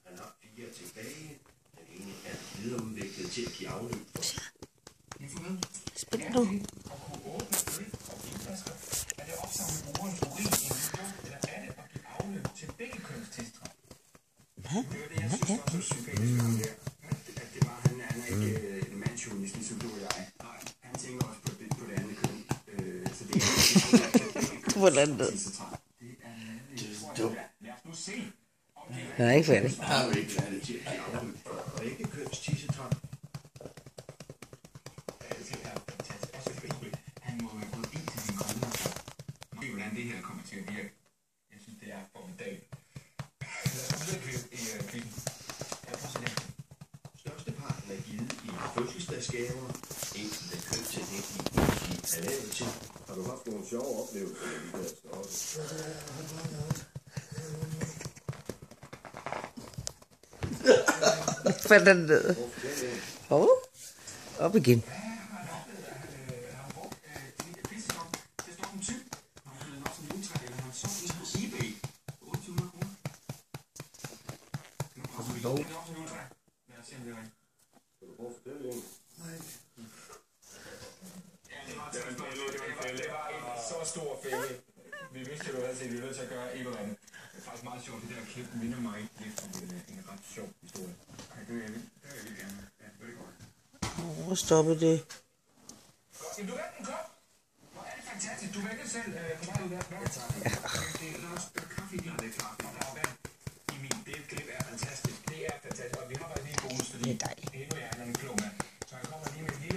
Han har 4 tilbage. Den ene er videreudviklet til at give afløb for. Spiller du? Er det opsamlet brugerens urin i en produkt, eller er det at give afløb til begge kønstestre? Det var det, jeg synes var så sympatisk ham der. At det var, han er ikke en mandsjuvenist, ligesom du og jeg. Nej, han tænker også på det andet køn. Så det er Hvordan det? Lad os nu se. Han er ikke færdig. Har jo ikke været til at give afløb for begge køns tissetræk. Han må have gået ind til sin kone og sagt, se hvordan det her kommer til at virke. Jeg synes, det er formidabelt. Lad os videre i quizzen. Størsteparten er givet i fødselsdagsgaver. Enkelte køn til det i talavet til. Har du haft nogle sjove oplevelser med de der større? Faldt den ned. Op igen. Så stor fælde. Vi vidste jo, at vi er nødt til at gøre et eller andet. Det er faktisk meget sjovt, det der klip minder mig lidt om en ret sjov historie. Det vil jeg gerne. Ja, det er godt. Hvor stoppede det? Jamen, du vandt en kop. Hvor er det fantastisk. Du vækker selv på vej ud af det. Det er Lars, der er kaffe i din, det er klart. Der er vand i min. Det klip er fantastisk. Det er fantastisk. Og vi har bare lige en bonus, fordi det er endnu jeg er en klog mand. Så jeg kommer lige med en lille